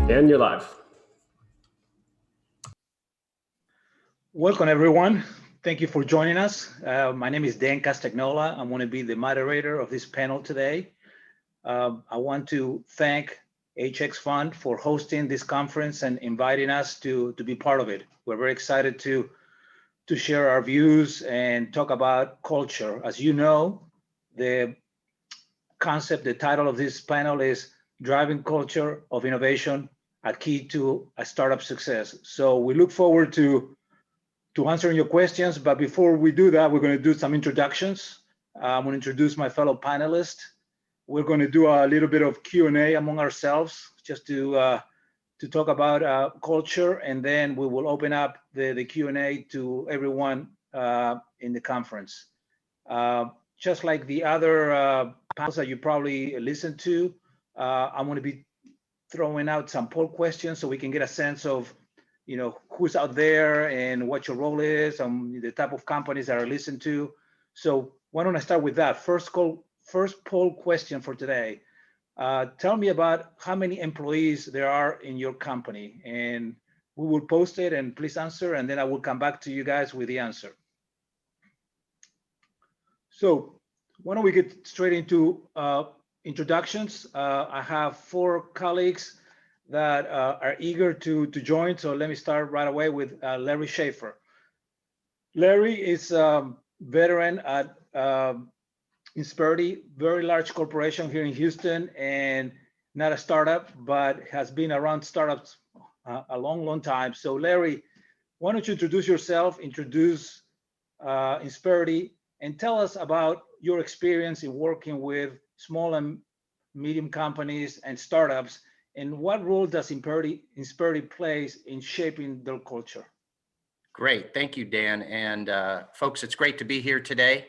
And you're live. Welcome, everyone. Thank you for joining us. My name is Dan Castagnola. I'm going to be the moderator of this panel today. I want to thank HX Fund for hosting this conference and inviting us to be part of it. We're very excited to share our views and talk about culture. As you know, the concept, the title of this panel is Driving Culture of Innovation, a Key to a Startup Success. So we look forward to answering your questions, but before we do that, we're going to do some introductions. I'm going to introduce my fellow panelists. We're going to do a little bit of Q&A among ourselves, just to talk about culture, and then we will open up the Q&A to everyone in the conference. Just like the other panels that you probably listened to, I'm going to be throwing out some poll questions so we can get a sense of who's out there and what your role is and the type of companies that are listened to. So why don't I start with that? First poll question for today. Tell me about how many employees there are in your company, and we will post it, and please answer, and then I will come back to you guys with the answer. So why don't we get straight into introductions? I have 4 colleagues that are eager to join. So let me start right away with Larry Schaefer. Larry is a veteran at Insperity, very large corporation here in Houston, and not a startup, but has been around startups a long time. So Larry, why don't you introduce yourself, introduce Insperity, and tell us about your experience in working with small and medium companies and startups, and what role does Insperity plays in shaping their culture? Great, thank you, Dan. And folks, it's great to be here today.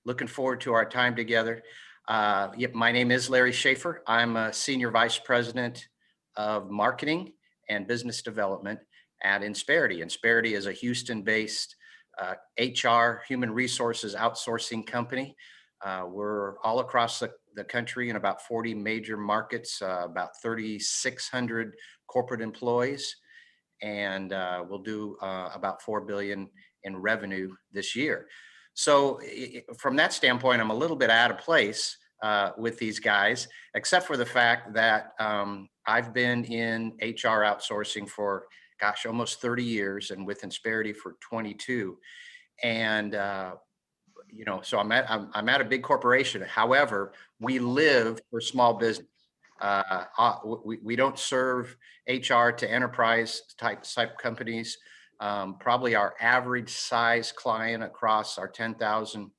Looking forward to our time together. My name is Larry Schaefer. I'm a Senior Vice President of Marketing and Business Development at Insperity. Insperity is a Houston-based HR, human resources outsourcing company. We're all across the country in about 40 major markets, about 3,600 corporate employees, and we'll do about $4 billion in revenue this year. So from that standpoint, I'm a little bit out of place with these guys, except for the fact that I've been in HR outsourcing for, almost 30 years, and with Insperity for 22. And so I'm at a big corporation. However, we live for small business. We don't serve HR to enterprise type companies. Probably our average size client across our 10,000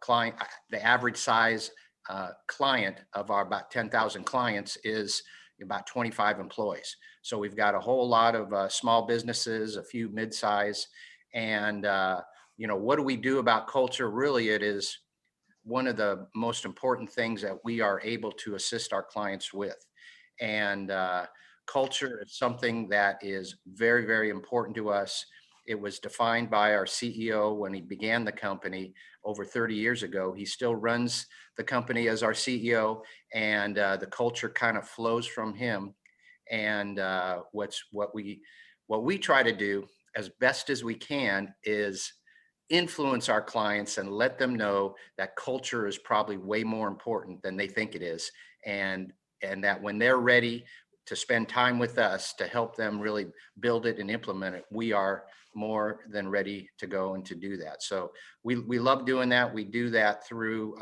client, the average size client of our about 10,000 clients is about 25 employees. So we've got a whole lot of small businesses, a few mid-size, and what do we do about culture? Really, it is one of the most important things that we are able to assist our clients with. And culture is something that is very, very important to us. It was defined by our CEO when he began the company over 30 years ago. He still runs the company as our CEO, and the culture kind of flows from him. And what we try to do as best as we can is influence our clients and let them know that culture is probably way more important than they think it is, and that when they're ready to spend time with us to help them really build it and implement it, we are more than ready to go and to do that. So we love doing that. We do that through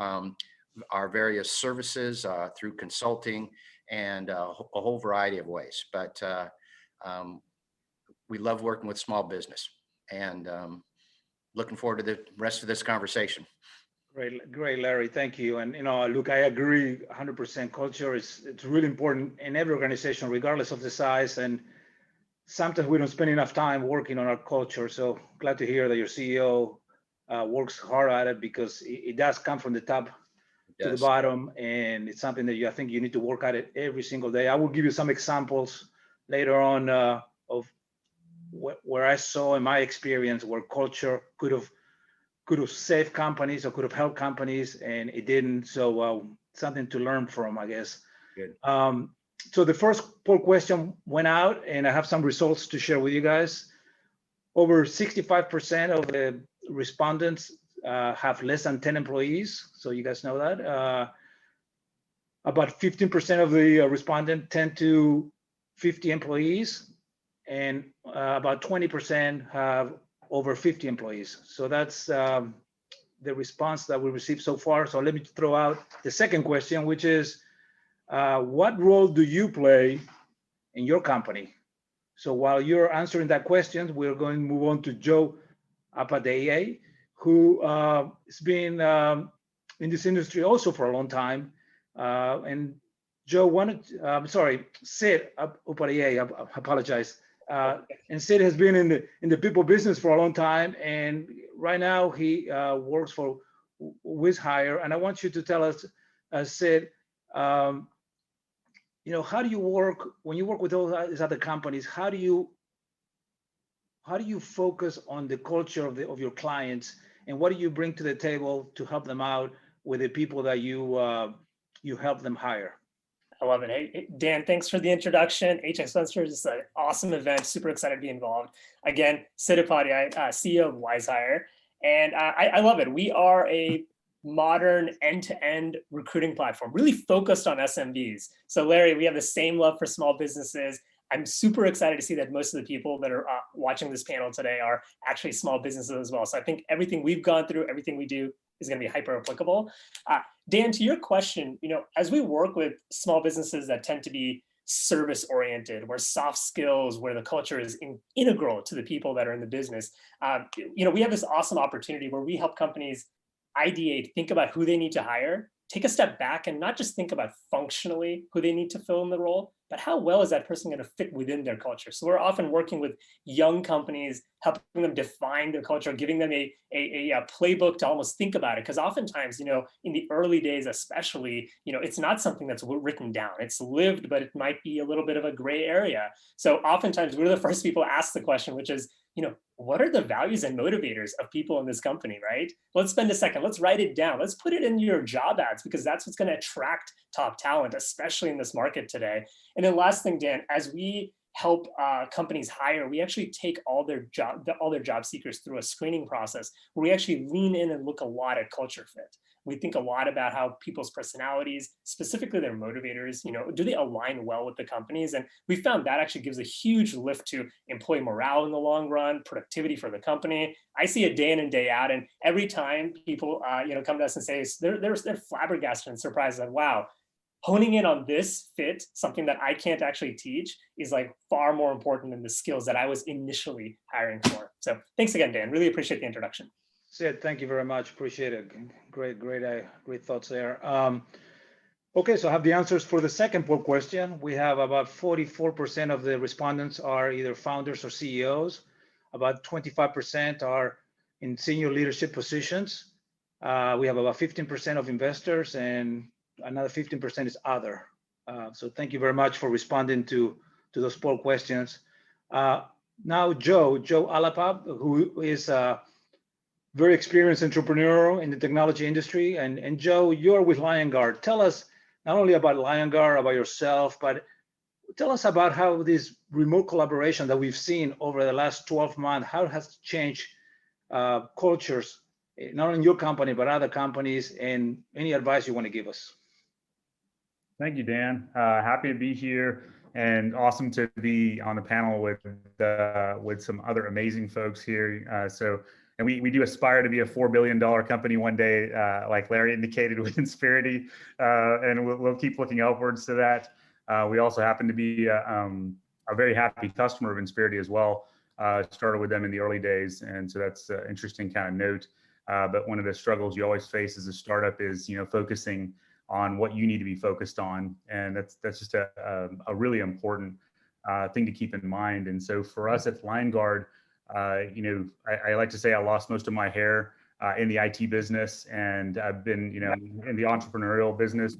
our various services, through consulting, and a whole variety of ways. But we love working with small business, and looking forward to the rest of this conversation. Great, Larry. Thank you. And look, I agree 100%. Culture it's really important in every organization, regardless of the size. And sometimes we don't spend enough time working on our culture. So glad to hear that your CEO works hard at it, because it does come from the top to the bottom, and it's something that I think you need to work at it every single day. I will give you some examples later on of where I saw in my experience where culture could have saved companies or could have helped companies, and it didn't. So something to learn from, I guess. Good. So the first poll question went out, and I have some results to share with you guys. Over 65% of the respondents have less than 10 employees. So you guys know that. About 15% of the respondents 10 to 50 employees, and about 20% have over 50 employees. So that's the response that we received so far. So let me throw out the second question, which is, what role do you play in your company? So while you're answering that question, we're going to move on to Joe Apadeye, who has been in this industry also for a long time. And Joe Sid Apadeye, I apologize. And Sid has been in the people business for a long time, and right now he works for WizHire. And I want you to tell us, Sid, how do you work when you work with all these other companies? How do you focus on the culture of your clients, and what do you bring to the table to help them out with the people that you help them hire? I love it. Hey, Dan, thanks for the introduction. HX Ventures is an awesome event. Super excited to be involved. Again, Sid Apadeye, CEO of WizHire. And I love it. We are a modern end-to-end recruiting platform, really focused on SMBs. So Larry, we have the same love for small businesses. I'm super excited to see that most of the people that are watching this panel today are actually small businesses as well. So I think everything we've gone through, everything we do is going to be hyper applicable. Dan, to your question, as we work with small businesses that tend to be service oriented, where soft skills, where the culture is integral to the people that are in the business, we have this awesome opportunity where we help companies ideate, think about who they need to hire, take a step back and not just think about functionally who they need to fill in the role, but how well is that person going to fit within their culture? So we're often working with young companies, helping them define their culture, giving them a playbook to almost think about it. Because oftentimes, in the early days, especially, it's not something that's written down. It's lived, but it might be a little bit of a gray area. So oftentimes we're the first people to ask the question, which is, what are the values and motivators of people in this company, right? Let's spend a second, let's write it down. Let's put it in your job ads, because that's what's going to attract top talent, especially in this market today. And then last thing, Dan, as we help companies hire, we actually take all their job seekers through a screening process where we actually lean in and look a lot at culture fit. We think a lot about how people's personalities, specifically their motivators, do they align well with the companies? And we found that actually gives a huge lift to employee morale in the long run, productivity for the company. I see it day in and day out, and every time people come to us and say they're flabbergasted and surprised that, wow, honing in on this fit, something that I can't actually teach, is like far more important than the skills that I was initially hiring for. So thanks again, Dan. Really appreciate the introduction. Sid, thank you very much. Appreciate it. Great thoughts there. Okay, so I have the answers for the second poll question. We have about 44% of the respondents are either founders or CEOs. About 25% are in senior leadership positions. We have about 15% of investors, and another 15% is other. So thank you very much for responding to those poll questions. Now, Joe Alapab, who is very experienced entrepreneur in the technology industry. And Joe, you're with LionGuard. Tell us not only about LionGuard, about yourself, but tell us about how this remote collaboration that we've seen over the last 12 months, how it has changed cultures, not only in your company, but other companies, and any advice you want to give us. Thank you, Dan. Happy to be here, and awesome to be on the panel with some other amazing folks here. And we do aspire to be a $4 billion company one day, like Larry indicated with Insperity, and we'll keep looking upwards to that. We also happen to be a very happy customer of Insperity as well. Started with them in the early days, and so that's an interesting kind of note. But one of the struggles you always face as a startup is, focusing on what you need to be focused on, and that's just a really important thing to keep in mind. And so for us at LionGuard, I like to say I lost most of my hair in the IT business, and I've been, in the entrepreneurial business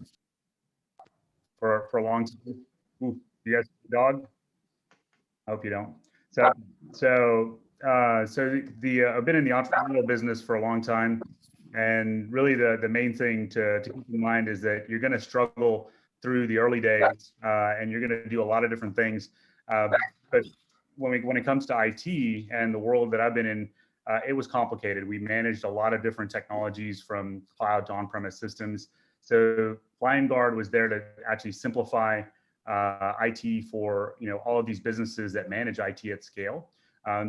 for a long time. Ooh, you guys see the dog? I hope you don't. So I've been in the entrepreneurial business for a long time, and really the main thing to keep in mind is that you're going to struggle through the early days, and you're going to do a lot of different things. But when it comes to IT and the world that I've been in, it was complicated. We managed a lot of different technologies from cloud to on-premise systems. So Flying Guard was there to actually simplify IT for all of these businesses that manage IT at scale.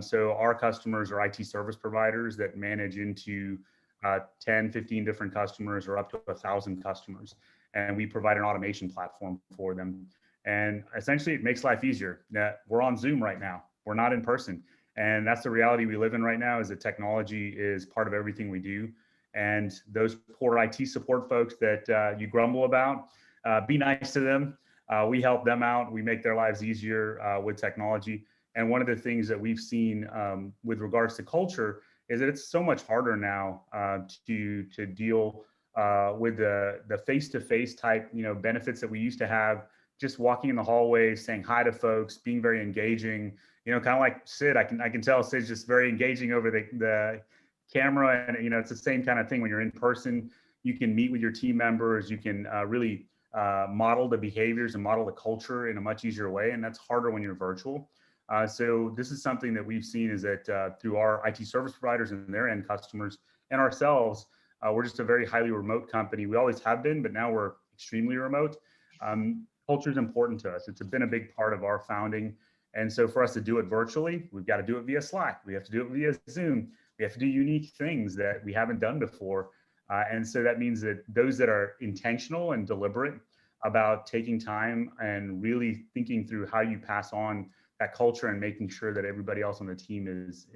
So our customers are IT service providers that manage into 10, 15 different customers or up to 1,000 customers. And we provide an automation platform for them. And essentially it makes life easier. We're on Zoom right now. We're not in person. And that's the reality we live in right now, is that technology is part of everything we do. And those poor IT support folks that you grumble about, be nice to them. We help them out. We make their lives easier with technology. And one of the things that we've seen with regards to culture is that it's so much harder now to deal with the face-to-face type benefits that we used to have. Just walking in the hallway, saying hi to folks, being very engaging. Kind of like Sid. I can tell Sid's just very engaging over the camera, and it's the same kind of thing when you're in person. You can meet with your team members. You can really model the behaviors and model the culture in a much easier way, and that's harder when you're virtual. So this is something that we've seen, is that through our IT service providers and their end customers and ourselves, we're just a very highly remote company. We always have been, but now we're extremely remote. Culture is important to us. It's been a big part of our founding. And so for us to do it virtually, we've got to do it via Slack. We have to do it via Zoom. We have to do unique things that we haven't done before. And so that means that those that are intentional and deliberate about taking time and really thinking through how you pass on that culture and making sure that everybody else on the team is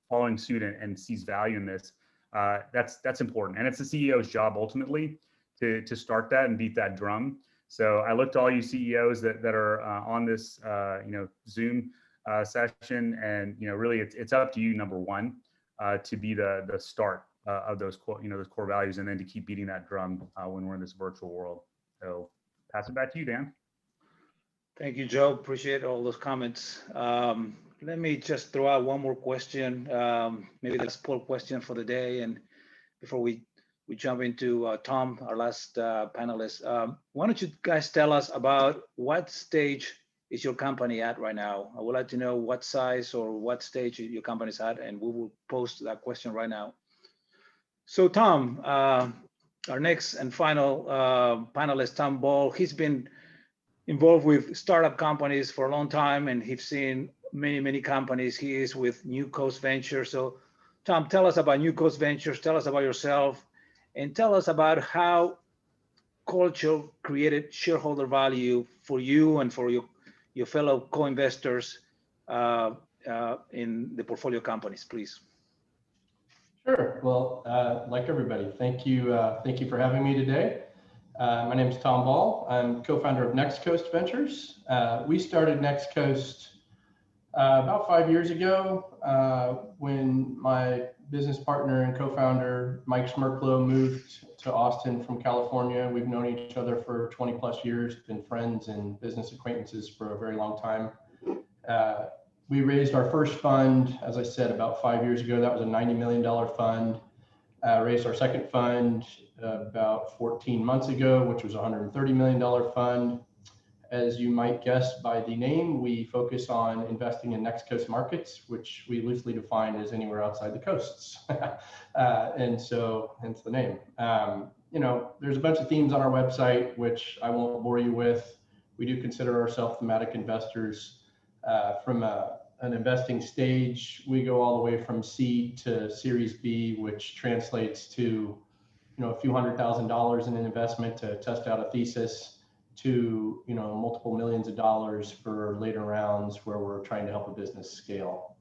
following suit and sees value in this, that's important. And it's the CEO's job ultimately to start that and beat that drum. So I look to all you CEOs that are on this Zoom session, and really it's up to you, number one, to be the start of those core values, and then to keep beating that drum when we're in this virtual world. So pass it back to you, Dan. Thank you, Joe. Appreciate all those comments. Let me just throw out one more question, maybe the last poll question for the day, and before we jump into Tom, our last panelist. Why don't you guys tell us about what stage is your company at right now? I would like to know what size or what stage your company's at, and we will post that question right now. So Tom, our next and final panelist, Tom Ball, he's been involved with startup companies for a long time, and he's seen many companies. He is with New Coast Ventures. So Tom, tell us about New Coast Ventures, tell us about yourself, and tell us about how culture created shareholder value for you and for your fellow co-investors in the portfolio companies, please. Sure. Well, like everybody, thank you for having me today. My name is Tom Ball. I'm co-founder of Next Coast Ventures. We started Next Coast about 5 years ago when my business partner and co-founder Mike Schmerklo moved to Austin from California. We've known each other for 20 plus years, been friends and business acquaintances for a very long time. We raised our first fund, as I said, about 5 years ago. That was a $90 million fund. Raised our second fund about 14 months ago, which was a $130 million fund. As you might guess by the name, we focus on investing in next coast markets, which we loosely define as anywhere outside the coasts. And so hence the name. There's a bunch of themes on our website, which I won't bore you with. We do consider ourselves thematic investors. From an investing stage, we go all the way from seed to Series B, which translates to a few $100,000 in an investment to test out a thesis, to multiple millions of dollars for later rounds where we're trying to help a business scale.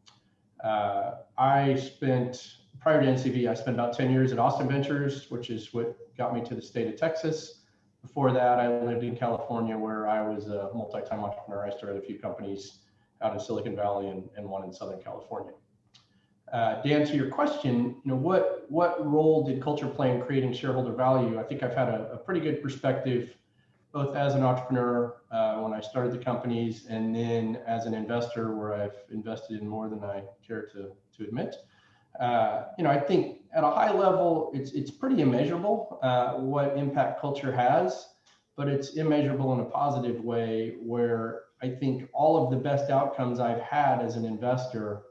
Prior to NCV, I spent about 10 years at Austin Ventures, which is what got me to the state of Texas. Before that, I lived in California, where I was a multi-time entrepreneur. I started a few companies out in Silicon Valley and one in Southern California. Dan, to your question, what role did culture play in creating shareholder value? I think I've had a pretty good perspective, both as an entrepreneur when I started the companies, and then as an investor, where I've invested in more than I care to admit. I think at a high level, it's pretty immeasurable what impact culture has. but it's immeasurable in a positive way, where I think all of the best outcomes I've had as an investor,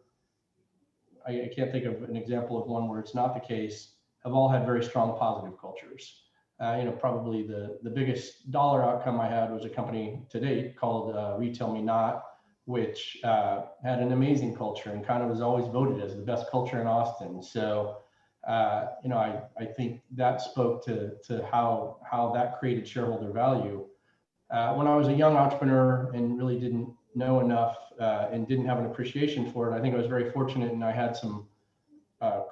I can't think of an example of one where it's not the case, have all had very strong positive cultures. Probably the biggest dollar outcome I had was a company to date called Retail Me Not, which had an amazing culture and kind of was always voted as the best culture in Austin. So, I think that spoke to how that created shareholder value. When I was a young entrepreneur and really didn't know enough and didn't have an appreciation for it, I think I was very fortunate, and I had some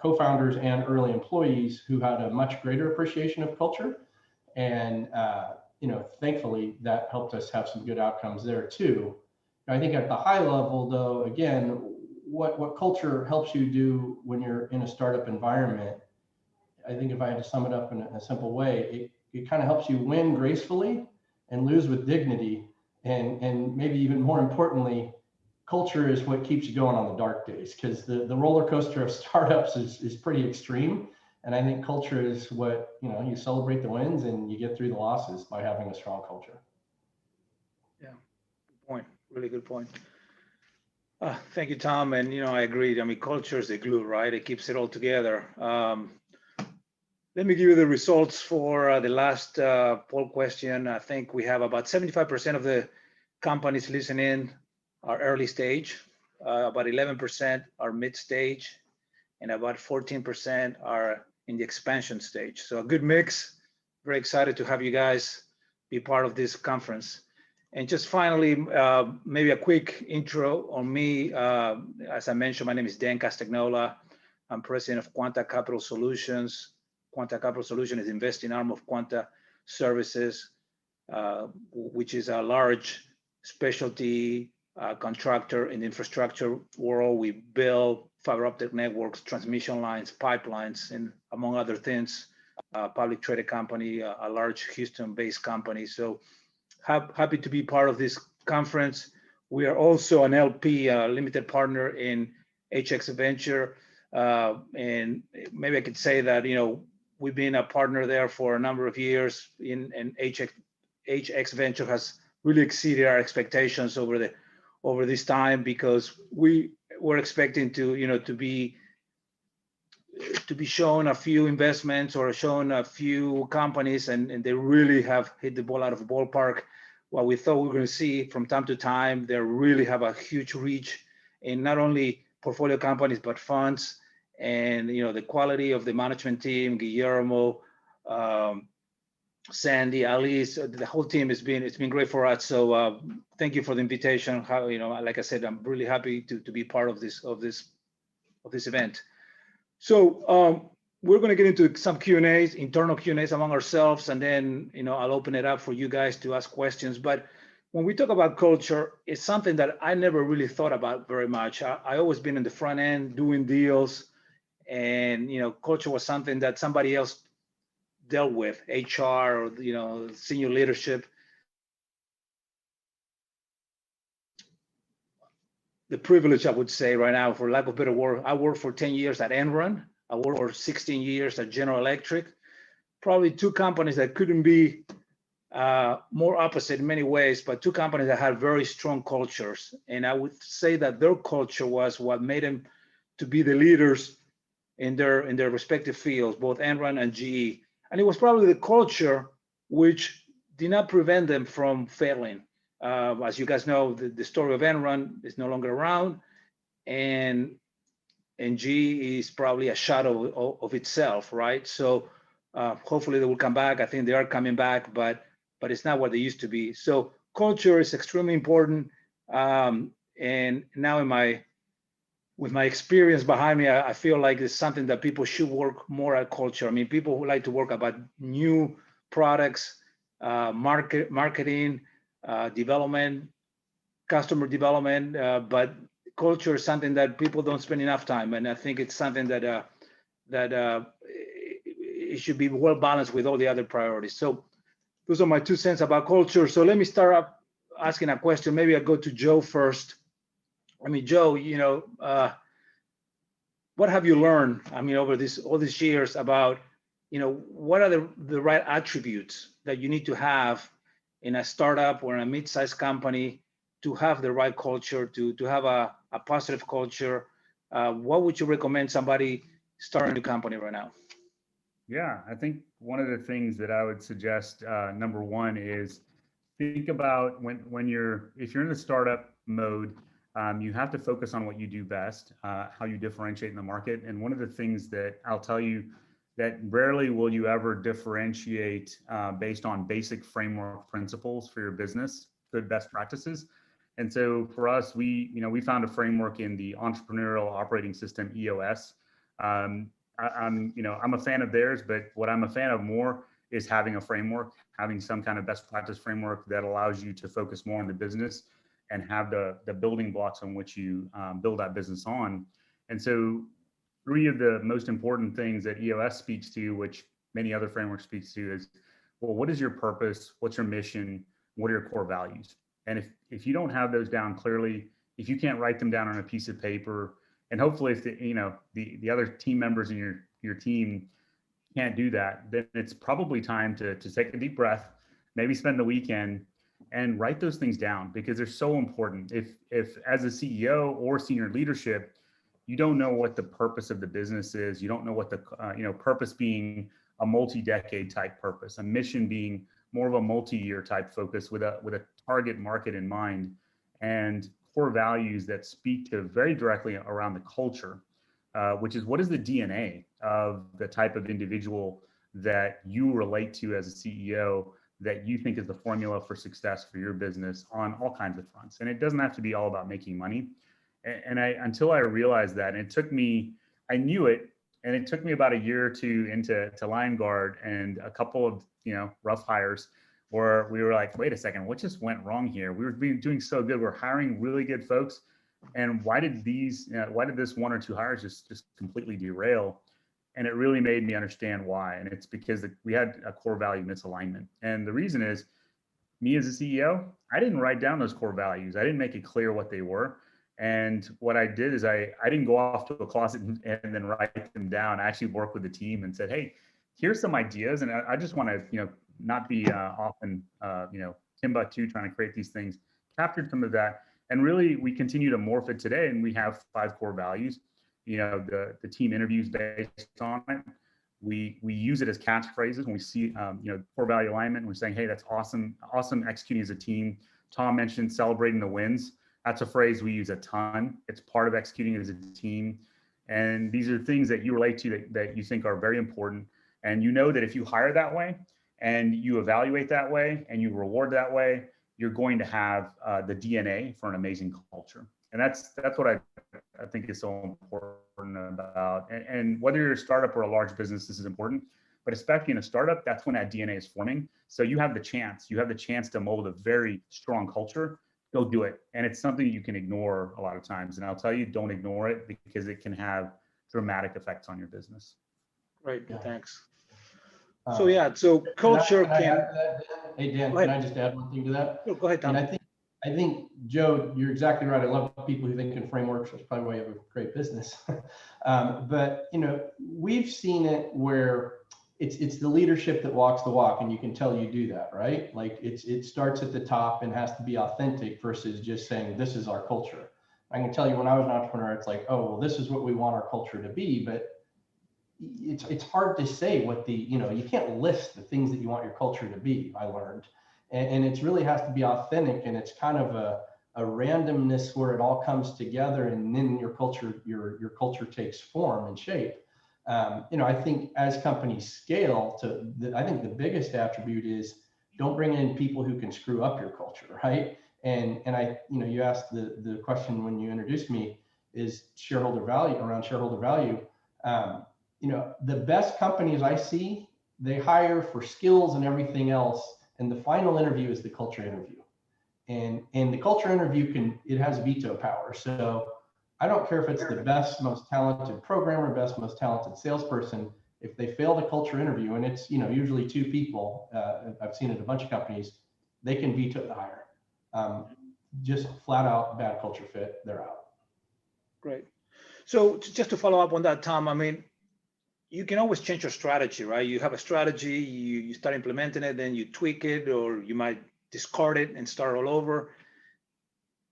co-founders and early employees who had a much greater appreciation of culture. And, thankfully that helped us have some good outcomes there too. I think at the high level though, again, what culture helps you do when you're in a startup environment, I think if I had to sum it up in a simple way, it kind of helps you win gracefully and lose with dignity. And maybe even more importantly, culture is what keeps you going on the dark days, because the roller coaster of startups is pretty extreme. And I think culture is what, you celebrate the wins and you get through the losses by having a strong culture. Yeah, good point. Really good point. Thank you, Tom. And, I agree. I mean, culture is the glue, right? It keeps it all together. Let me give you the results for the last poll question. I think we have about 75% of the companies listening are early stage, about 11% are mid stage, and about 14% are in the expansion stage. So a good mix. Very excited to have you guys be part of this conference. And just finally, maybe a quick intro on me. As I mentioned, my name is Dan Castagnola. I'm president of Quanta Capital Solutions. Quanta Capital Solutions is the investing arm of Quanta Services, which is a large specialty contractor in the infrastructure world. We build fiber optic networks, transmission lines, pipelines, and among other things, public traded company, a large Houston-based company. So happy to be part of this conference. We are also an LP, limited partner in HX Venture. And maybe I could say that, we've been a partner there for a number of years, and HX Venture has really exceeded our expectations over this time, because we were expecting to be shown a few investments or shown a few companies, and they really have hit the ball out of the ballpark. What we thought we were going to see from time to time, they really have a huge reach in not only portfolio companies but funds. And the quality of the management team, Guillermo, Sandy, Alice, the whole team it's been great for us. So thank you for the invitation. Like I said, I'm really happy to be part of this event. So we're going to get into some Q&As, internal Q&As among ourselves, and then I'll open it up for you guys to ask questions. But when we talk about culture, it's something that I never really thought about very much. I always been in the front end doing deals, and culture was something that somebody else dealt with, HR or senior leadership. The privilege, I would say right now, for lack of better word, I worked for 10 years at Enron. I worked for 16 years at General Electric. Probably two companies that couldn't be more opposite in many ways, but two companies that had very strong cultures. And I would say that their culture was what made them to be the leaders in their respective fields, both Enron and GE. And it was probably the culture which did not prevent them from failing. As you guys know, the story of Enron is no longer around, and GE is probably a shadow of itself, right? So hopefully they will come back. I think they are coming back, but it's not what they used to be. So culture is extremely important. And now with my experience behind me, I feel like it's something that people should work more at culture. I mean, people who like to work about new products, marketing, development, customer development, but culture is something that people don't spend enough time. And I think it's something that it should be well balanced with all the other priorities. So those are my 2 cents about culture. So let me start up asking a question. Maybe I'll go to Joe first. I mean, Joe, what have you learned? I mean, over all these years about, what are the right attributes that you need to have in a startup or in a mid-sized company to have the right culture, to have a positive culture? What would you recommend somebody starting a new company right now? Yeah, I think one of the things that I would suggest, number one, is think about when you're if you're in the startup mode, you have to focus on what you do best, how you differentiate in the market. And one of the things that I'll tell you that rarely will you ever differentiate based on basic framework principles for your business, good best practices. And so for us, we found a framework in the entrepreneurial operating system, EOS. I'm a fan of theirs, but what I'm a fan of more is having a framework, having some kind of best practice framework that allows you to focus more on the business and have the building blocks on which you build that business on. And so three of the most important things that EOS speaks to, which many other frameworks speaks to, is, well, what is your purpose? What's your mission? What are your core values? And if you don't have those down clearly, if you can't write them down on a piece of paper, and hopefully if the other team members in your team can't do that, then it's probably time to take a deep breath, maybe spend the weekend and write those things down, because they're so important. If as a CEO or senior leadership, you don't know what the purpose of the business is, you don't know what the purpose being a multi-decade type purpose, a mission being more of a multi-year type focus with a target market in mind, and core values that speak to very directly around the culture, which is what is the DNA of the type of individual that you relate to as a CEO that you think is the formula for success for your business on all kinds of fronts. And it doesn't have to be all about making money. And until I realized that, and it took me, I knew it, and it took me about a year or two into LionGuard and a couple of rough hires where we were like, wait a second, what just went wrong here? We were doing so good. We're hiring really good folks. And why did this one or two hires just completely derail? And it really made me understand why. And it's because we had a core value misalignment. And the reason is, me as a CEO, I didn't write down those core values. I didn't make it clear what they were. And what I did is I didn't go off to a closet and then write them down. I actually worked with the team and said, hey, here's some ideas. And I just want to, not be often, Timbuktu trying to create these things, captured some of that. And really, we continue to morph it today. And we have 5 core values. The team interviews based on it. We use it as catchphrases when we see, core value alignment. We're saying, hey, that's awesome executing as a team. Tom mentioned celebrating the wins. That's a phrase we use a ton. It's part of executing as a team. And these are things that you relate to that you think are very important. And that if you hire that way and you evaluate that way and you reward that way, you're going to have the DNA for an amazing culture. And that's what I think is so important about. And whether you're a startup or a large business, this is important. But especially in a startup, that's when that DNA is forming. So you have the chance to mold a very strong culture. Go do it. And it's something you can ignore a lot of times. And I'll tell you, don't ignore it, because it can have dramatic effects on your business. Great, Yeah. thanks. So culture Hey, Dan, can I just add one thing to that? Go ahead, Tom. And I think, Joe, you're exactly right. I love people who think in frameworks. That's probably why you have a great business. But, we've seen it where it's the leadership that walks the walk, and you can tell you do that, right? Like it starts at the top and has to be authentic versus just saying, this is our culture. I can tell you, when I was an entrepreneur, it's like, oh, well, this is what we want our culture to be. But it's hard to say what you can't list the things that you want your culture to be, I learned. And it really has to be authentic, and it's kind of a randomness where it all comes together, and then your culture takes form and shape. I think as companies scale I think the biggest attribute is don't bring in people who can screw up your culture, right? And you asked the question when you introduced me, is shareholder value. The best companies I see, they hire for skills and everything else, and the final interview is the culture interview. And the culture interview it has veto power. So I don't care if it's the best, most talented programmer, most talented salesperson. If they fail the culture interview, and it's usually 2 people, I've seen it at a bunch of companies, they can veto the hire. Just flat out bad culture fit, they're out. Great. So just to follow up on that, Tom, I mean, you can always change your strategy, right? You have a strategy, you start implementing it, then you tweak it, or you might discard it and start all over.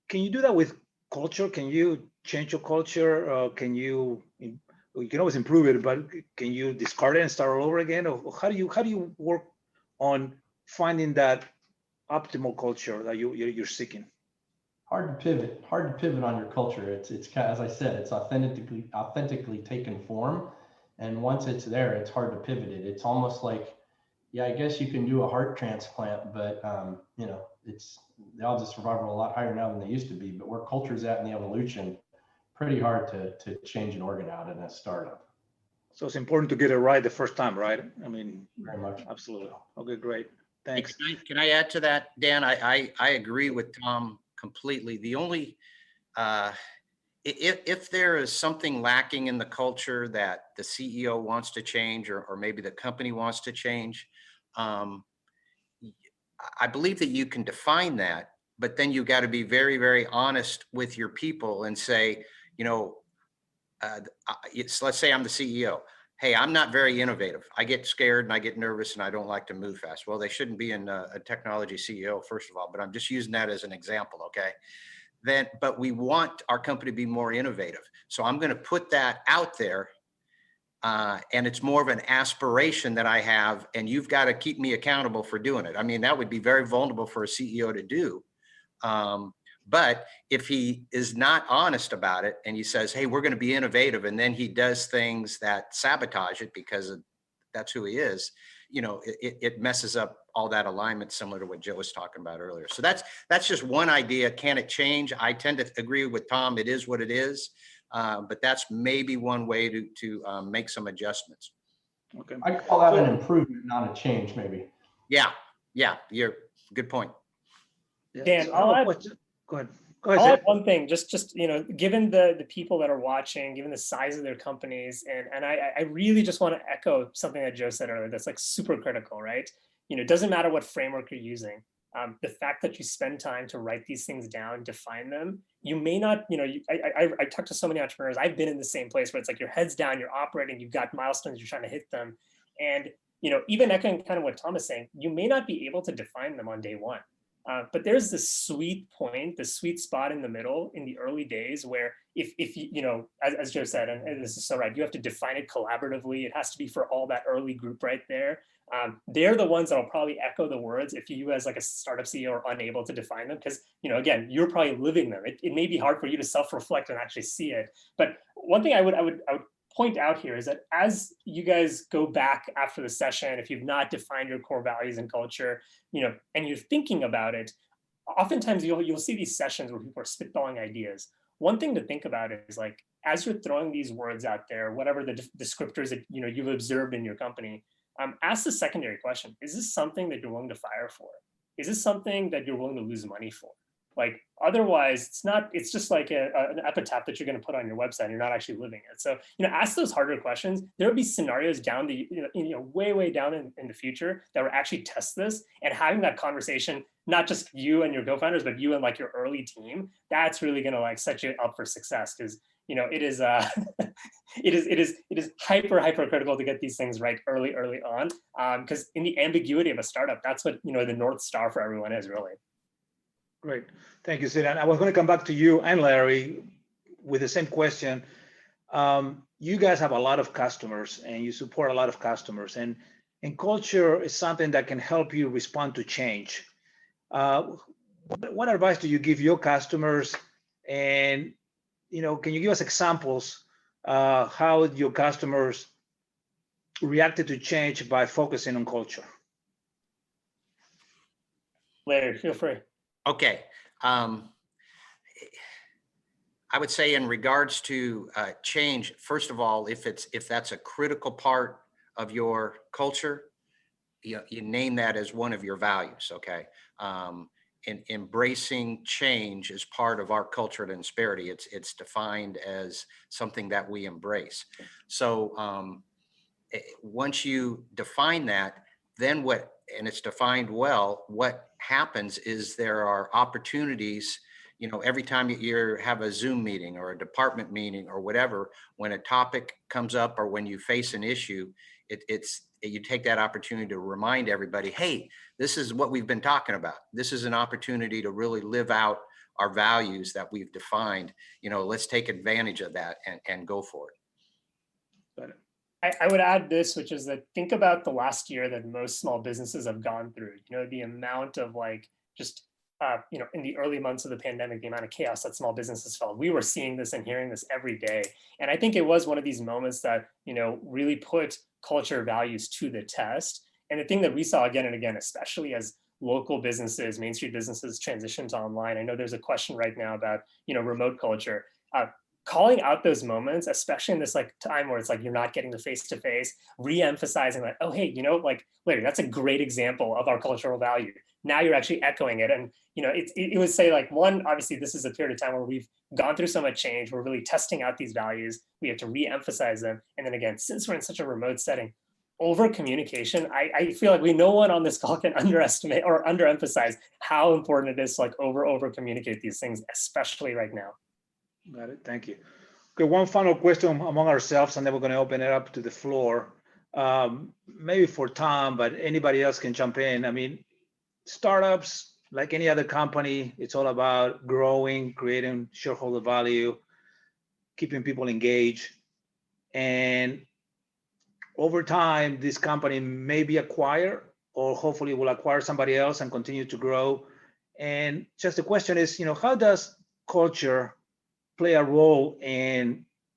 Can you do that with culture? Can you change your culture? You can always improve it, but can you discard it and start all over again? Or how do you work on finding that optimal culture that you're seeking? Hard to pivot on your culture. It's kind of, as I said, it's authentically taken form. And once it's there, it's hard to pivot it. It's almost like, yeah, I guess you can do a heart transplant, but you know, the odds of survival are a lot higher now than they used to be. But where culture's at in the evolution, pretty hard to change an organ out in a startup. So it's important to get it right the first time, right? I mean, Very much. absolutely. Okay, great. Thanks. Can I add to that, Dan? I agree with Tom completely. The only, if there is something lacking in the culture that the CEO wants to change, or maybe the company wants to change, I believe that you can define that, but then you got to be very, very honest with your people and say, you know, let's say I'm the CEO. Hey, I'm not very innovative. I get scared and I get nervous and I don't like to move fast. Well, they shouldn't be in a technology CEO, first of all, but I'm just using that as an example. Okay. But we want our company to be more innovative. So I'm going to put that out there. And it's more of an aspiration that I have, and you've got to keep me accountable for doing it. I mean, that would be very vulnerable for a CEO to do. But if he is not honest about it and he says, hey, we're going to be innovative, and then he does things that sabotage it because that's who he is, you know, it messes up all that alignment, similar to what Joe was talking about earlier. So that's just one idea. Can it change? I tend to agree with Tom. It is what it is. But that's maybe one way to make some adjustents. Okay. I call that an improvement, not a change, maybe. Yeah, you're good point. Yeah. Dan, So I'll add, go ahead. I'll Sid. add one thing, just you know, given the people that are watching, given the size of their companies, and I really just want to echo something that Joe said earlier that's like super critical, right? You know, it doesn't matter what framework you're using. The fact that you spend time to write these things down, define them, you may not, you know, I talk to so many entrepreneurs, I've been in the same place where it's like your head's down, you're operating, you've got milestones, you're trying to hit them. And, you know, even echoing kind of what Tom is saying, you may not be able to define them on day one. But there's this sweet point, the sweet spot in the middle in the early days where if you know, as Joe said, and this is so right, you have to define it collaboratively. It has to be for all that early group right there. They're the ones that'll probably echo the words if you as like a startup CEO are unable to define them, because, you know, again, you're probably living them. It may be hard for you to self-reflect and actually see it. But one thing I would point out here is that as you guys go back after the session, if you've not defined your core values and culture, you know, and you're thinking about it, oftentimes you'll see these sessions where people are spitballing ideas. One thing to think about is like, as you're throwing these words out there, whatever the descriptors that, you know, you've observed in your company, ask the secondary question: is this something that you're willing to fire for? Is this something that you're willing to lose money for? Like, otherwise, it's not, it's just like an epitaph that you're going to put on your website and you're not actually living it. So, you know, ask those harder questions. There'll be scenarios down the, you know, way down in the future that will actually test this, and having that conversation, not just you and your co-founders, but you and like your early team, that's really going to like set you up for success. Because, you know, it is it is hyper critical to get these things right early on. Because in the ambiguity of a startup, that's what, you know, the North Star for everyone is really. Great. Thank you, Sid. And I was going to come back to you and Larry with the same question. You guys have a lot of customers and you support a lot of customers, and culture is something that can help you respond to change. What advice do you give your customers? And, you know, can you give us examples how your customers reacted to change by focusing on culture? Larry, feel free. Okay. I would say in regards to change, first of all, if that's a critical part of your culture, you name that as one of your values. Okay. And embracing change is part of our culture at Insperity. It's defined as something that we embrace. So once you define that, then and it's defined well, what happens is there are opportunities every time you have a Zoom meeting or a department meeting or whatever, when a topic comes up or when you face an issue, you take that opportunity to remind everybody, hey, this is what we've been talking about. This is an opportunity to really live out our values that we've defined. Let's take advantage of that and go for it. Got it. I would add this, which is that think about the last year that most small businesses have gone through. The amount of just in the early months of the pandemic, the amount of chaos that small businesses felt. We were seeing this and hearing this every day. And I think it was one of these moments that, really put culture values to the test. And the thing that we saw again and again, especially as local businesses, Main Street businesses transition to online. I know there's a question right now about, remote culture. Calling out those moments, especially in this time where it's you're not getting the face-to-face, re-emphasizing oh, hey, Larry, that's a great example of our cultural value. Now you're actually echoing it. And, it would say one, obviously this is a period of time where we've gone through so much change. We're really testing out these values. We have to re-emphasize them. And then again, since we're in such a remote setting, over communication, I feel like no one on this call can underestimate or underemphasize how important it is to over communicate these things, especially right now. Got it. Thank you. Okay, one final question among ourselves, and then we're going to open it up to the floor. Maybe for Tom, but anybody else can jump in. I mean, startups, like any other company, it's all about growing, creating shareholder value, keeping people engaged. And over time, this company may be acquired, or hopefully will acquire somebody else and continue to grow. And just the question is, how does culture play a role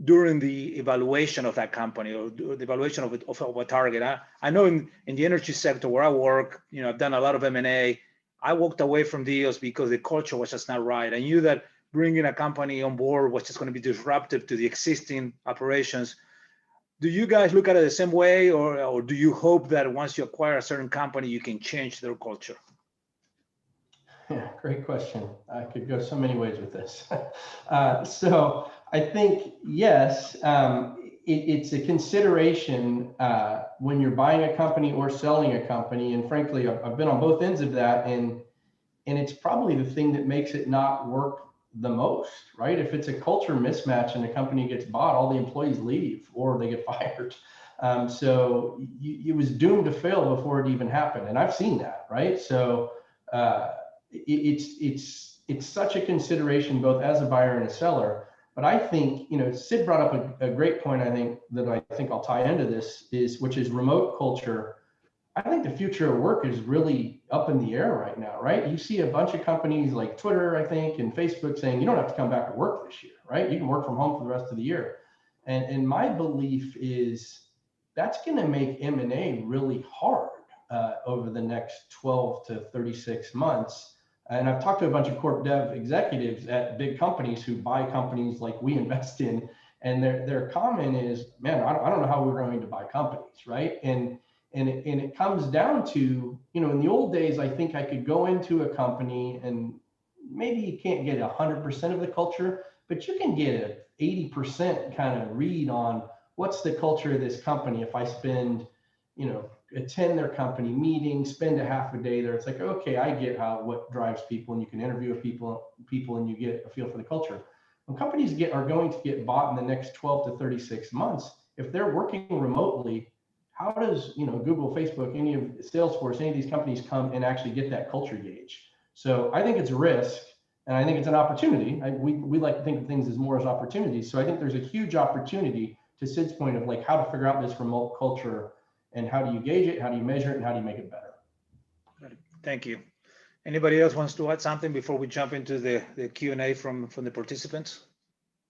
during the evaluation of that company or the evaluation of a target? I know in the energy sector where I work, I've done a lot of M&A. I walked away from deals because the culture was just not right. I knew that bringing a company on board was just going to be disruptive to the existing operations. Do you guys look at it the same way, or do you hope that once you acquire a certain company, you can change their culture? Yeah, great question. I could go so many ways with this. So I think, yes, it's a consideration when you're buying a company or selling a company. And frankly, I've been on both ends of that. And it's probably the thing that makes it not work the most, right? If it's a culture mismatch and the company gets bought, all the employees leave or they get fired. So it was doomed to fail before it even happened. And I've seen that, right? So it's such a consideration both as a buyer and a seller. But I think, Sid brought up a great point, I think I'll tie into this, which is remote culture. I think the future of work is really up in the air right now, right? You see a bunch of companies like Twitter, I think, and Facebook saying, you don't have to come back to work this year, right? You can work from home for the rest of the year. And my belief is that's going to make M&A really hard over the next 12 to 36 months. And I've talked to a bunch of corp dev executives at big companies who buy companies like we invest in, and their comment is, man, I don't know how we're going to buy companies, right? And it comes down to, in the old days, I think I could go into a company and maybe you can't get 100% of the culture, but you can get a 80% kind of read on what's the culture of this company. If I spend, attend their company meeting, spend a half a day there, it's okay, I get what drives people, and you can interview people and you get a feel for the culture. When companies are going to get bought in the next 12 to 36 months, if they're working remotely, how does Google, Facebook, any of Salesforce, any of these companies come and actually get that culture gauge? So I think it's a risk, and I think it's an opportunity. We like to think of things as more as opportunities. So I think there's a huge opportunity, to Sid's point, of how to figure out this remote culture and how do you gauge it, how do you measure it, and how do you make it better. Thank you. Anybody else wants to add something before we jump into the Q&A from the participants?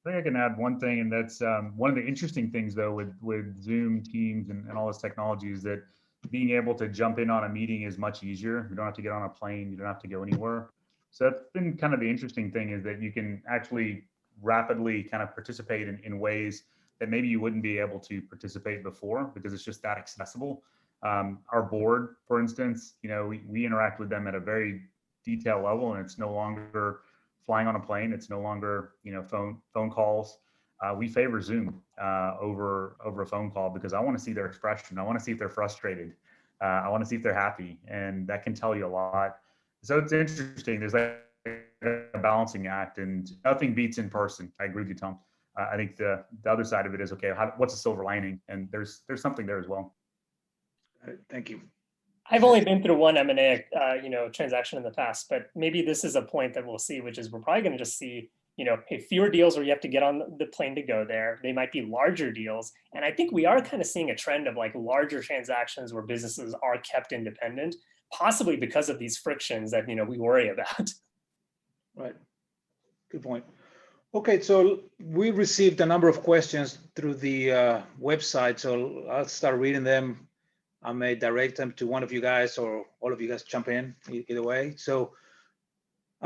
I think I can add one thing, and that's one of the interesting things, though, with Zoom, Teams, and all this technology is that being able to jump in on a meeting is much easier. You don't have to get on a plane. You don't have to go anywhere. So that's been kind of the interesting thing, is that you can actually rapidly kind of participate in ways that maybe you wouldn't be able to participate before, because it's just that accessible. Our board, for instance, we interact with them at a very detailed level, and it's no longer flying on a plane. It's no longer, phone calls. We favor Zoom over a phone call, because I want to see their expression. I want to see if they're frustrated. I want to see if they're happy, and that can tell you a lot. So it's interesting. There's a balancing act, and nothing beats in person. I agree with you, Tom. I think the other side of it is, okay, what's the silver lining? And there's something there as well. Thank you. I've only been through one M&A, transaction in the past, but maybe this is a point that we'll see, which is we're probably going to just see, fewer deals where you have to get on the plane to go there. They might be larger deals. And I think we are kind of seeing a trend of like larger transactions where businesses are kept independent, possibly because of these frictions that, we worry about. Right. Good point. Okay, so we received a number of questions through the website, so I'll start reading them. I may direct them to one of you guys, or all of you guys jump in either way. So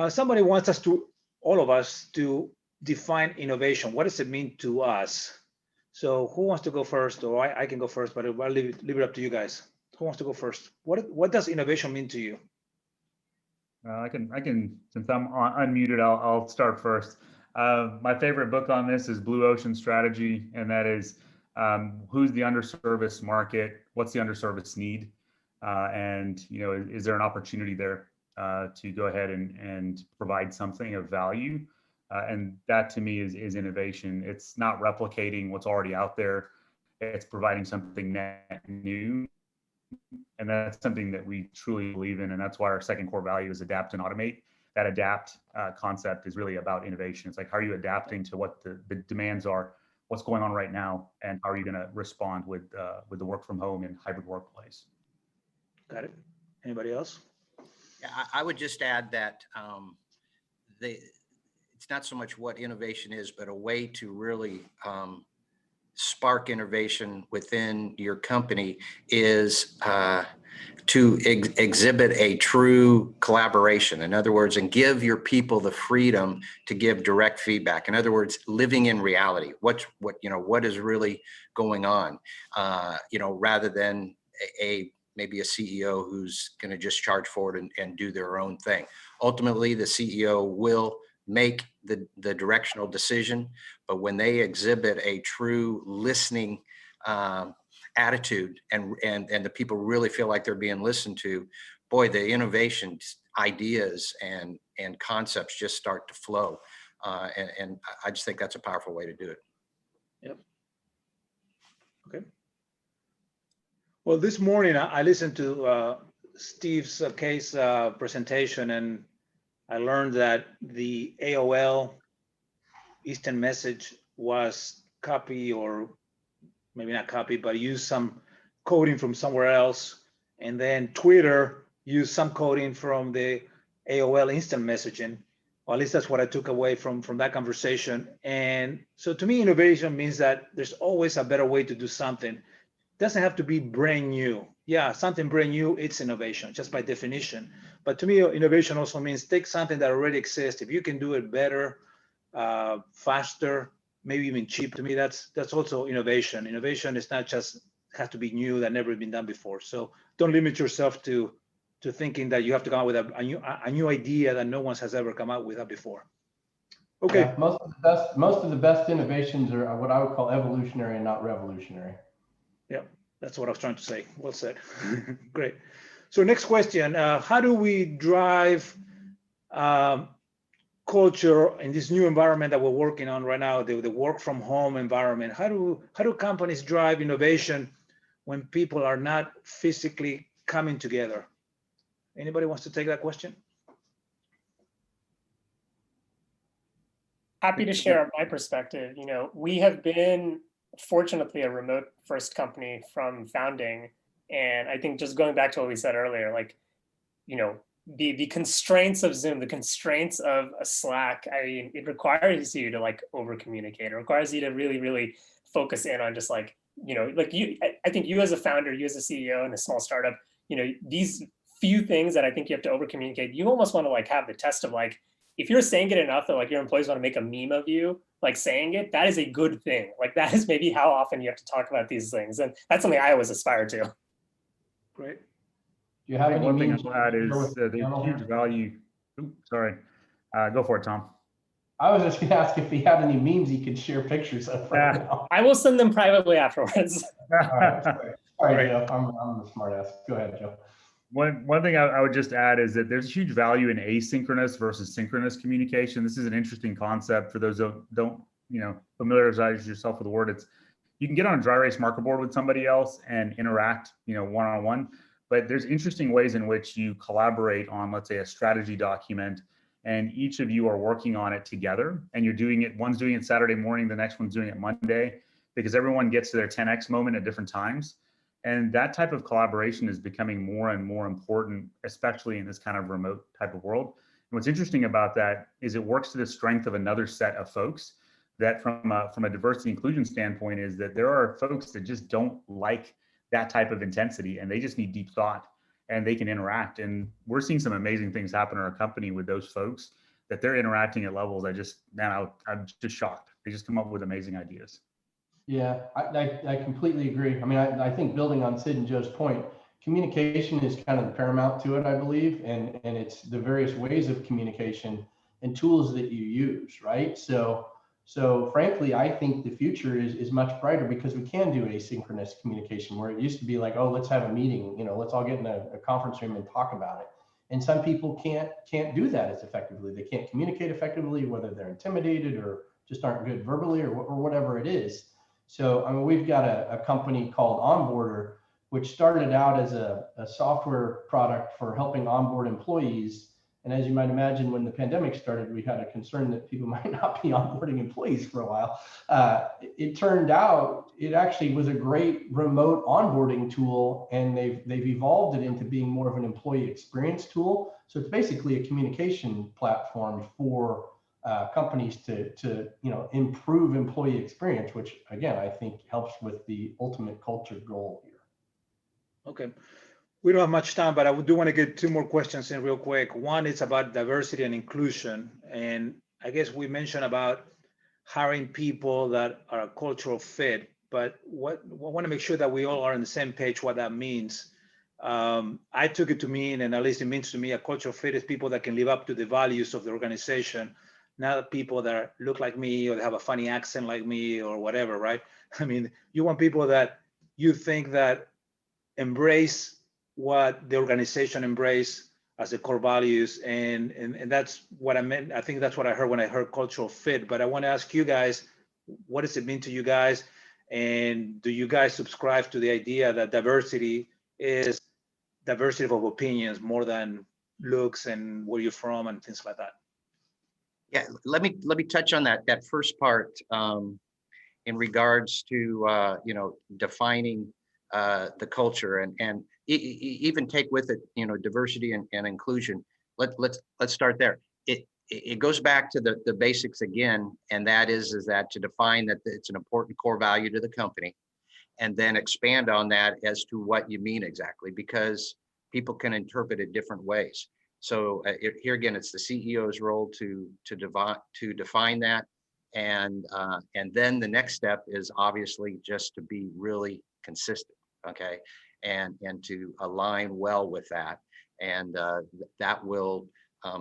somebody wants all of us to define innovation. What does it mean to us? So who wants to go first? Or I can go first, but I'll leave it up to you guys. Who wants to go first? What does innovation mean to you? I can, since I'm unmuted, I'll start first. My favorite book on this is Blue Ocean Strategy, and that is who's the underserviced market? What's the underserviced need? And is there an opportunity there to go ahead and provide something of value? And that to me is innovation. It's not replicating what's already out there. It's providing something net new. And that's something that we truly believe in. And that's why our second core value is adapt and automate. That adapt concept is really about innovation. It's like, how are you adapting to what the demands are, what's going on right now, and how are you going to respond with the work from home and hybrid workplace? Got it. Anybody else? Yeah, I would just add that it's not so much what innovation is, but a way to really spark innovation within your company is to exhibit a true collaboration. In other words, and give your people the freedom to give direct feedback. In other words, living in reality. What is really going on? Rather than maybe a CEO who's going to just charge forward and do their own thing. Ultimately, the CEO will make the directional decision, but when they exhibit a true listening attitude and the people really feel like they're being listened to, boy, the innovations, ideas and concepts just start to flow. And I just think that's a powerful way to do it. Yep. Okay. Well, this morning I listened to Steve's case presentation, and I learned that the AOL instant message was copy, or maybe not copy, but used some coding from somewhere else. And then Twitter used some coding from the AOL instant messaging. Or at least that's what I took away from that conversation. And so to me, innovation means that there's always a better way to do something. It doesn't have to be brand new. Yeah, something brand new, it's innovation, just by definition. But to me, innovation also means take something that already exists. If you can do it better, faster, maybe even cheap, to me, that's also innovation. Innovation is not just has to be new, that never been done before. So don't limit yourself to thinking that you have to come up with a new idea that no one has ever come out with that before. Okay. Yeah, most of the best innovations are what I would call evolutionary and not revolutionary. Yeah, that's what I was trying to say. Well said. Great. So next question, how do we drive culture in this new environment that we're working on right now, the work from home environment? How do companies drive innovation when people are not physically coming together? Anybody wants to take that question? Happy to share my perspective. We have been fortunately a remote first company from founding. And I think just going back to what we said earlier, like, the constraints of Zoom, the constraints of a Slack, it requires you to like over communicate. It requires you to really, really focus in on just like, I think you as a founder, you as a CEO in a small startup, these few things that I think you have to over communicate, you almost want to like have the test of like, if you're saying it enough that like your employees want to make a meme of you, like saying it, that is a good thing. Like that is maybe how often you have to talk about these things. And that's something I always aspire to. Great. Do you have any one thing memes I'll add is there's huge here? value. Oops, sorry. Go for it, Tom. I was just going to ask if he had any memes he could share pictures of right now. I will send them privately afterwards. All right, sorry, Joe. I'm the smart ass. Go ahead, Joe. One thing I would just add is that there's huge value in asynchronous versus synchronous communication. This is an interesting concept for those who don't familiarize yourself with the word. It's you can get on a dry erase marker board with somebody else and interact, one-on-one, but there's interesting ways in which you collaborate on, let's say, a strategy document, and each of you are working on it together, and you're doing it, one's doing it Saturday morning, the next one's doing it Monday, because everyone gets to their 10x moment at different times. And that type of collaboration is becoming more and more important, especially in this kind of remote type of world. And what's interesting about that is it works to the strength of another set of folks that from a diversity inclusion standpoint is that there are folks that just don't like that type of intensity, and they just need deep thought, and they can interact. And we're seeing some amazing things happen in our company with those folks that they're interacting at levels. I'm just shocked. They just come up with amazing ideas. Yeah, I completely agree. I mean, I think building on Sid and Joe's point, communication is kind of the paramount to it, I believe, and it's the various ways of communication and tools that you use, right? So frankly, I think the future is much brighter because we can do asynchronous communication, where it used to be like, oh, let's have a meeting, let's all get in a conference room and talk about it. And some people can't do that as effectively. They can't communicate effectively, whether they're intimidated or just aren't good verbally or whatever it is. So, I mean, we've got a company called Onboarder, which started out as a software product for helping onboard employees. And as you might imagine, when the pandemic started, we had a concern that people might not be onboarding employees for a while. It turned out it actually was a great remote onboarding tool, and they've evolved it into being more of an employee experience tool. So it's basically a communication platform for companies to improve employee experience, which again I think helps with the ultimate culture goal here. Okay, we don't have much time, but I do want to get two more questions in real quick. One is about diversity and inclusion, and I guess we mentioned about hiring people that are a cultural fit, but I want to make sure that we all are on the same page what that means. I took it to mean, and at least it means to me, a cultural fit is people that can live up to the values of the organization, not people that look like me or have a funny accent like me or whatever, right? I mean, you want people that you think that embrace what the organization embrace as the core values, and that's what I meant. I think that's what I heard when I heard cultural fit. But I want to ask you guys, what does it mean to you guys? And do you guys subscribe to the idea that diversity is diversity of opinions more than looks and where you're from and things like that? Yeah, let me touch on that first part in regards to defining the culture and even take with it diversity and inclusion. Let's start there. It goes back to the basics again, and that is that to define that it's an important core value to the company, and then expand on that as to what you mean exactly, because people can interpret it different ways. So here again, it's the CEO's role to define that, and then the next step is obviously just to be really consistent, okay, and to align well with that, and that will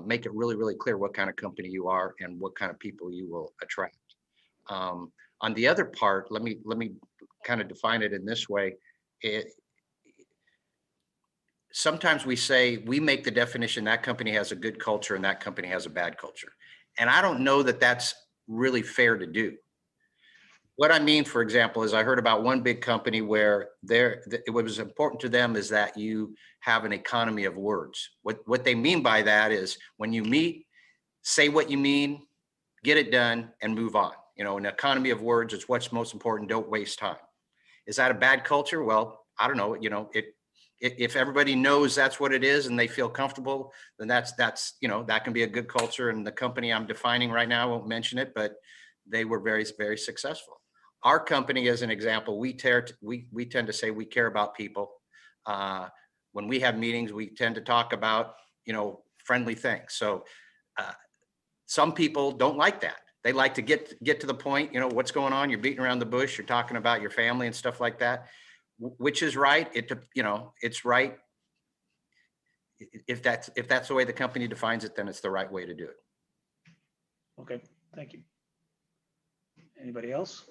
make it really clear what kind of company you are and what kind of people you will attract. On the other part, let me kind of define it in this way. Sometimes we say we make the definition that company has a good culture and that company has a bad culture. And I don't know that that's really fair to do. What I mean, for example, is I heard about one big company where what was important to them is that you have an economy of words. What they mean by that is when you meet, say what you mean, get it done, and move on. An economy of words is what's most important. Don't waste time. Is that a bad culture? Well, I don't know. If everybody knows that's what it is and they feel comfortable, then that's that can be a good culture. And the company I'm defining right now, I won't mention it, but they were very successful. Our company, as an example, we tend to say we care about people. When we have meetings, we tend to talk about friendly things. So some people don't like that. They like to get to the point. What's going on? You're beating around the bush. You're talking about your family and stuff like that. Which is right. It's right. If that's the way the company defines it, then it's the right way to do it. Okay, thank you. Anybody else?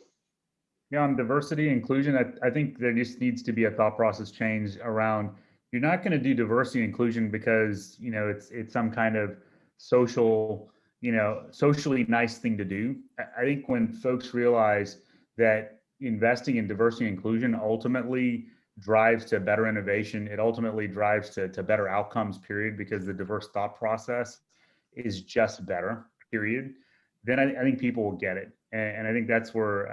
Yeah, on diversity inclusion, I think there just needs to be a thought process change around you're not going to do diversity and inclusion because, you know, it's some kind of social, you know, socially nice thing to do. I think when folks realize that investing in diversity and inclusion ultimately drives to better innovation, it ultimately drives to better outcomes, period, because the diverse thought process is just better, period, then I think people will get it. And I think that's where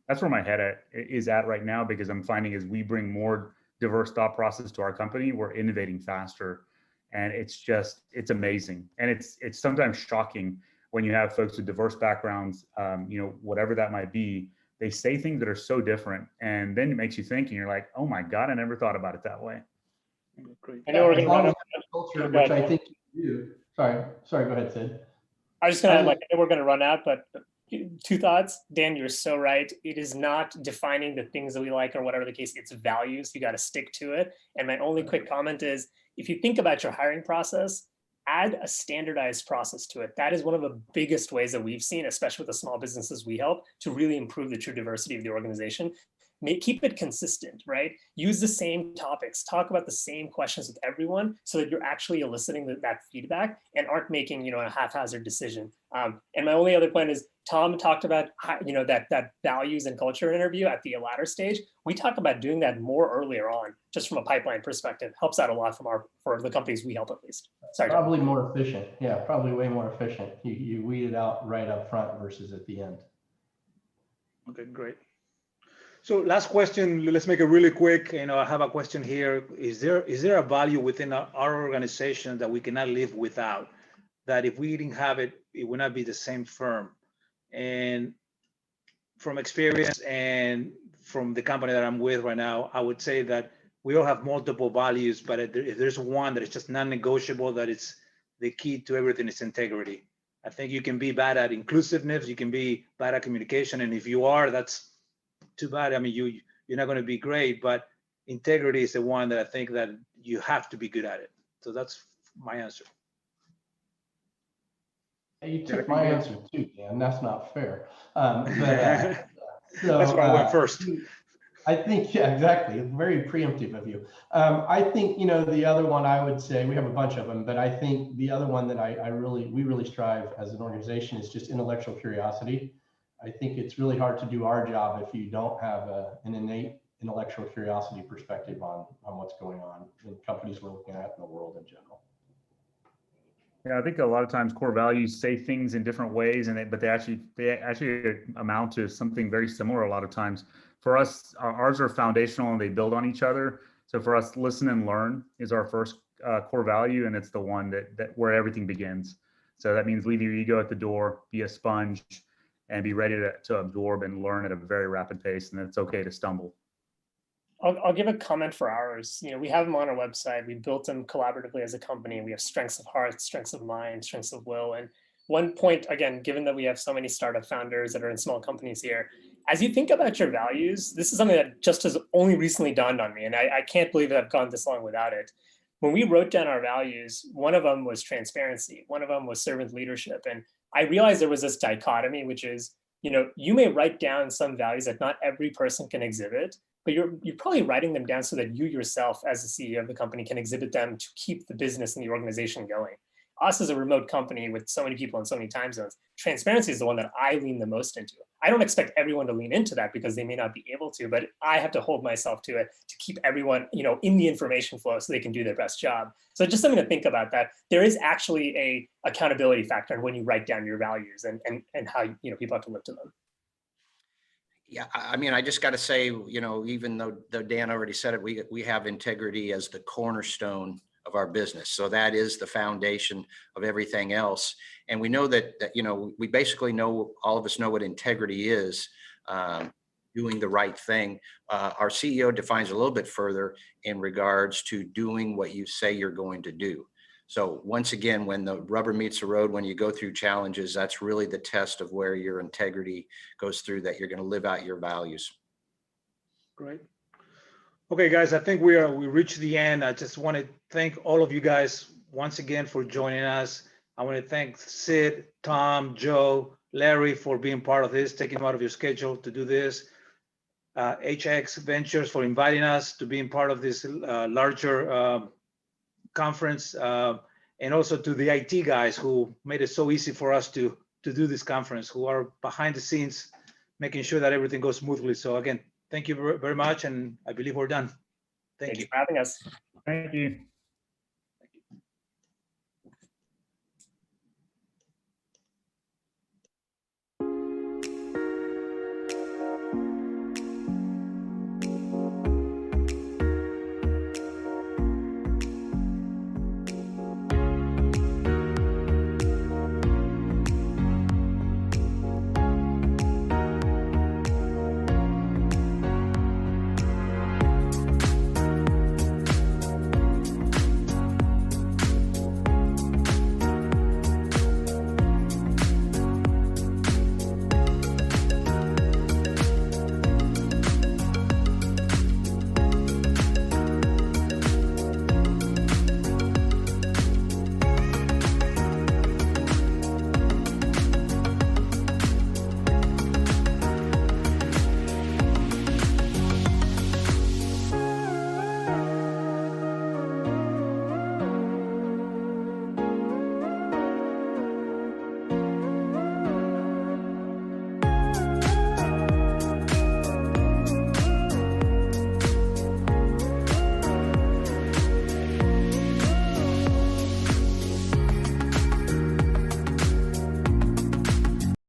my head is at right now, because I'm finding as we bring more diverse thought process to our company, we're innovating faster. And it's amazing. And it's sometimes shocking when you have folks with diverse backgrounds, you know, whatever that might be, they say things that are so different. And then it makes you think, and you're like, oh my God, I never thought about it that way. Great. I know we're going to run out. Culture, which I think you do. Sorry, go ahead, Sid. I was just going to like, I know we're going to run out, but two thoughts. Dan, you're so right. It is not defining the things that we like or whatever the case. It's values. You got to stick to it. And my only quick comment is, if you think about your hiring process, add a standardized process to it. That is one of the biggest ways that we've seen, especially with the small businesses we help, to really improve the true diversity of the organization. Keep it consistent, right? Use the same topics, talk about the same questions with everyone so that you're actually eliciting that feedback and aren't making, you know, a haphazard decision. And my only other point is, Tom talked about, you know, that values and culture interview at the latter stage. We talk about doing that more earlier on, just from a pipeline perspective. Helps out a lot for the companies we help, at least. Sorry. Probably more efficient. Yeah, probably way more efficient. You weed it out right up front versus at the end. Okay, great. So last question, let's make it really quick. You know, I have a question here. Is there a value within our organization that we cannot live without? That if we didn't have it, it would not be the same firm? And from experience and from the company that I'm with right now, I would say that we all have multiple values, but if there's one that is just non-negotiable, that it's the key to everything, is integrity. I think you can be bad at inclusiveness, you can be bad at communication, and if you are, that's too bad. I mean, you're not going to be great, but integrity is the one that I think that you have to be good at it. So that's my answer. You took my answer too, Dan. That's not fair. So, that's why I went first. I think, yeah, exactly. Very preemptive of you. I think, you know, the other one I would say, we have a bunch of them, but I think the other one that we really strive as an organization is just intellectual curiosity. I think it's really hard to do our job if you don't have an innate intellectual curiosity perspective on what's going on in companies we're looking at in the world in general. Yeah, I think a lot of times core values say things in different ways, but they actually amount to something very similar a lot of times. For us, ours are foundational and they build on each other. So for us, listen and learn is our first core value, and it's the one that where everything begins. So that means leave your ego at the door, be a sponge, and be ready to absorb and learn at a very rapid pace, and it's okay to stumble. I'll give a comment for ours. You know, we have them on our website. We built them collaboratively as a company. We have strengths of heart, strengths of mind, strengths of will. And one point, again, given that we have so many startup founders that are in small companies here, as you think about your values, this is something that just has only recently dawned on me. And I can't believe that I've gone this long without it. When we wrote down our values, one of them was transparency. One of them was servant leadership. And I realized there was this dichotomy, which is, you know, you may write down some values that not every person can exhibit, but you're probably writing them down so that you yourself, as the CEO of the company, can exhibit them to keep the business and the organization going. Us as a remote company with so many people in so many time zones, transparency is the one that I lean the most into. I don't expect everyone to lean into that because they may not be able to, but I have to hold myself to it to keep everyone, you know, in the information flow so they can do their best job. So just something to think about, that there is actually a accountability factor when you write down your values and how, you know, people have to live to them. Yeah, I mean, I just got to say, you know, even though Dan already said it, we have integrity as the cornerstone of our business. So that is the foundation of everything else. And we know that you know, we basically know, all of us know what integrity is, doing the right thing. Our CEO defines a little bit further in regards to doing what you say you're going to do. So once again, when the rubber meets the road, when you go through challenges, that's really the test of where your integrity goes through, that you're going to live out your values. Great. Okay, guys, I think we reached the end. I just want to thank all of you guys once again for joining us. I want to thank Sid, Tom, Joe, Larry for being part of this, taking out of your schedule to do this. HX Ventures for inviting us to being part of this larger conference, and also to the IT guys who made it so easy for us to do this conference, who are behind the scenes, making sure that everything goes smoothly. So again, thank you very much, and I believe we're done. Thank Thanks you. for having us. Thank you.